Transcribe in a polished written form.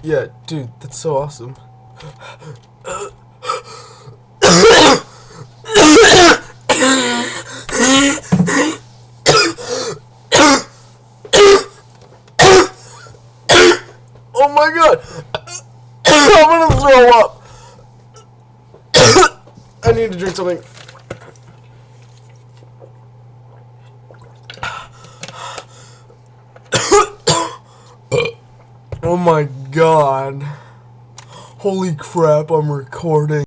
Yeah, dude, that's so awesome. Oh my god! I'm gonna throw up! I need to drink something. Oh my god. Holy crap, I'm recording.